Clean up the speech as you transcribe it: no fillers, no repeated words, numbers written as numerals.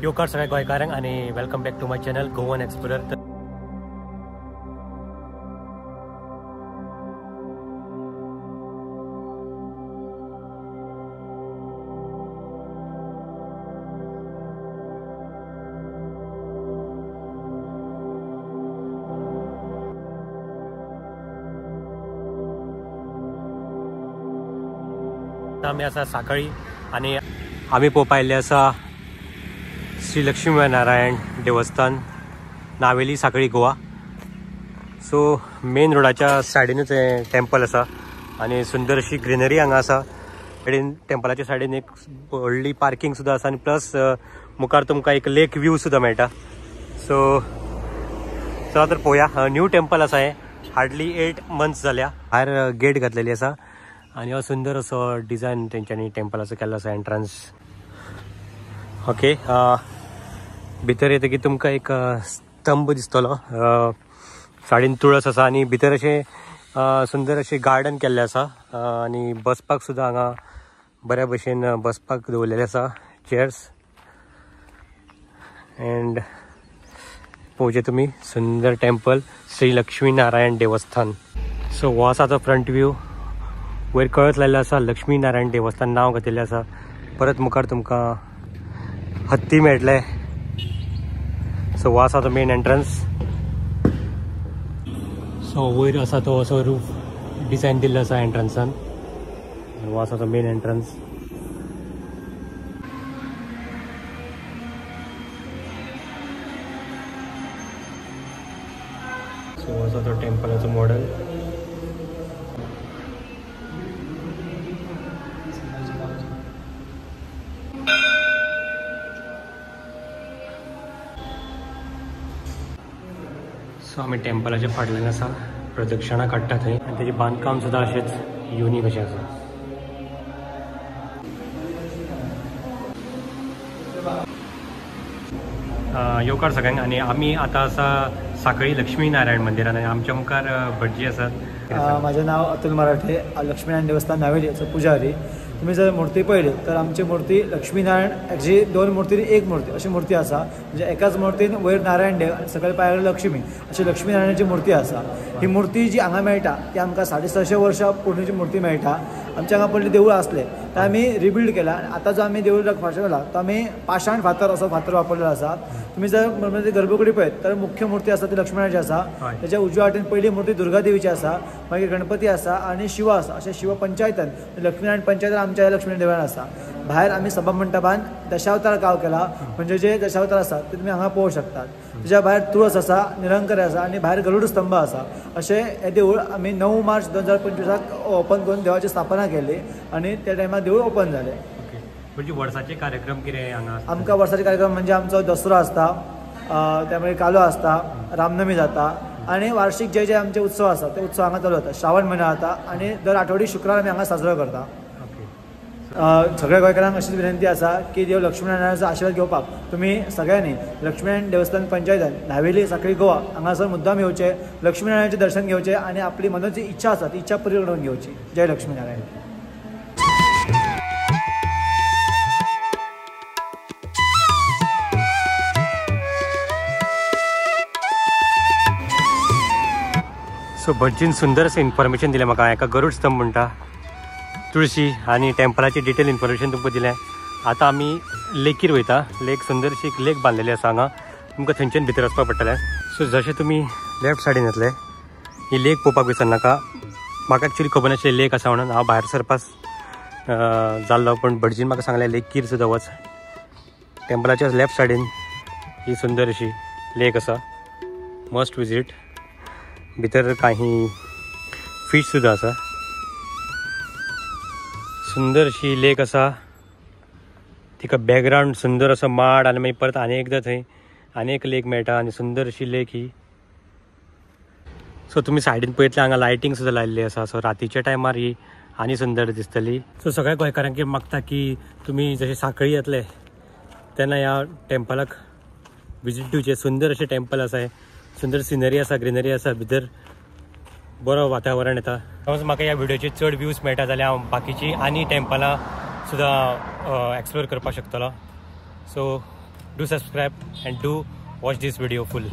योकार सगळ्या गोंयकारांक आणि welcome back to my channel Goan explorer. आम्ही असा साखळी आणि आम्ही पळयल्ले आसा श्री लक्ष्मी नारायण देवस्थान नावेली साखळी गोवा। सो मेन रोडाच्या सायडीनूच हे टेम्पल आसा आणि सुंदर अशी ग्रीनरी हांगा आसा। टेम्पलाच्या सायडीन एक व्हडली पार्किंग सुद्दां आसा आणि प्लस मुखार तुमकां एक लेक व्यू सुद्दां मेळटा। सो चला तर पळोवया। न्यू टेम्पल आसा हे, हार्डली 8 months जाल्या। भायर गेट घातलेली आसा आणि हो सुंदर असो डिझायन तेंच्यांनी टेम्पलाचो केल्लो आसा एंट्रन्स। ओके, भितर येतकीर तुमकां एक स्तंभ दिसतलो, सायडीन तुळस आसा आणि भितर अशें सुंदर अशें गार्डन केल्लें आसा आणि बसपाक सुद्दां हांगा बऱ्या भशेन बसपाक दवरलेले आसा चेअर्स। एंड पळोवचे तुमी सुंदर टेम्पल श्री लक्ष्मी नारायण देवस्थान। सो हो आसा तो फ्रंट व्यू। वयर कळस लायल्लो आसा लक्ष्मी नारायण देवस्थान नांव घातिल्लें आसा। परत मुखार तुमकां हत्ती मेळटले। सो हो आसा तो मेन एंट्रन्स। सो वयर आसा तो असो रूफ डिझायन दिल्लो आसा एंट्रन्सान। हो आसा तो मेन एंट्रन्स। सो हो आसा तो टेम्पलाचो मॉडल। सो आम्ही टेम्पलाच्या फाटल्यान आसा, प्रदक्षिणा काडटा थंय आनी तेजें बांदकाम सुद्दां अशेंच युनीक अशें आसा। योकार सगळ्यांक। आणि आमी आतां आसा साखळी लक्ष्मी नारायण मंदिरान आणि आमच्या मुखार भटजी आसात। माझे नाव अतुल मराठे, लक्ष्मीनारायण देवस्थान नावेलीचो पुजारी। तुम्ही जर मूर्ती पळयली तर आमची मूर्ती लक्ष्मीनारायण एक्चुअली 2 मूर्ती 1 मूर्ती अशी मूर्ती आसा। म्हणजे एकाच मूर्तीन वयर नारायण देव आणि सकयल पांयार लक्ष्मी अशी लक्ष्मीनारायणाची मूर्ती आसा। ही मूर्ती जी हांगा मेळटा ती आमकां 650 वर्सां पोरणीची मूर्ती मेळटा। आमच्या हांगा पयलीं देवूळ आसलें तर आमी रिबिल्ड केला। आतां जो आमी देवूळ फाटला तो आमी पाशाण फातर असो फातर वापरलेलो आसा। तुम्ही जर गर्भकुडी पळयत तर मुख्य मूर्ती आसा ती लक्ष्मणाची आसा। त्याच्या उजव्या वाटेन पहिली मूर्ती दुर्गा देवीची आसा, मागीर गणपती आसा आणि शिव आसा। अशें शिव पंचायतन लक्ष्मीनारायण पंचायतन आमच्या लक्ष्मी देवळान आसा। भायर आमी सभा मंडपान दशावतार गाव केला, म्हणजे जे दशावतार आसात ते तुम्ही हांगा पळोवंक शकतात। त्याच्या भायर तुळस आसा, निरंकारी आसा आणि भायर गरुड स्तंभ आसा। अशें हे देवूळ आमी 9 मार्च 2025 ओपन करून देवाची स्थापना केली आणि त्या टायमार देवूळ ओपन जालें। म्हणजे वर्साचे कार्यक्रम कितें हांगा? आमकां वर्साचे कार्यक्रम म्हणजे आमचो दसरो आसता, त्यामुळे कालो आसता, रामनवमी जाता आणि वार्षिक जे जे आमचे उत्सव आसा ते उत्सव हांगा चालू जाता। श्रावण म्हयनो जाता आणि दर आठवडी शुक्रार आमी हांगा साजरो करता। सगळ्या गोंयकारांक अशीच विनंती आसा की देव लक्ष्मीनारायणाचो आशीर्वाद घेवपाक तुम्ही सगळ्यांनी लक्ष्मीनारायण देवस्थान पंचायतन नावेली साखळी गोवा हांगासर मुद्दाम येवचे, लक्ष्मीनारायणाचे दर्शन घेवचे आणि आपली मनाची इच्छा आसा ती इच्छा पुरी करून घेवची। जय लक्ष्मीनारायण। सो भटजीन सुंदर असं इन्फॉर्मेशन दिलें म्हाका। एका गरुड स्तंभ म्हणटा, तुळशी आणि टेम्पलाची डिटेल इन्फॉर्मेशन तुमकां दिलें। आतां आमी लेकीर वयता। लेक सुंदरशी एक लेक बांदलेली आसा हांगा, तुमकां थंयच्यान भितर वचपाक पडटलें। सो जशें तुमी लेफ्ट सायडीन येतले ही लेक पळोवपाक विसरनाका। म्हाका एक्चुअली खबर नासलें लेक आसा म्हणून, हांव भायर सरपास जाल्लो, पण भटजीन म्हाका सांगलें लेकीर सुद्दां वच। टेम्पलाच्या लेफ्ट सायडीन ही सुंदर अशी लेक आसा, मस्ट विजीट। भितर काही फिश सुद्दां आसा। सुंदर अशी लेक आसा, तिका बॅकग्रावंड सुंदर असो माड आनी मागीर परत आनी एकदां थंय आनी एक लेक मेळटा आनी सुंदर अशी लेक ही। सो तुमी सायडीन पळयतले हांगा लायटिंग सुद्दां लायिल्ली आसा। सो रातीच्या टायमार ही आनी सुंदर दिसतली। सो सगळ्या गोंयकारांक मागता की तुमी जशे साखळी येतले तेन्ना ह्या टेम्पलाक विजीट दिवचे। सुंदर अशें टेम्पल आसा, सुंदर सिनरी आसा, ग्रीनरी आसा, भितर बरो वातावरण येता। समज म्हाका ह्या व्हिडिओचे चड व्ह्यूज मेळटा जाल्यार हांव बाकीची आनी टेम्पलां सुद्दां एक्सप्लोर करपाक शकतलो। So do subscribe and do watch this video full.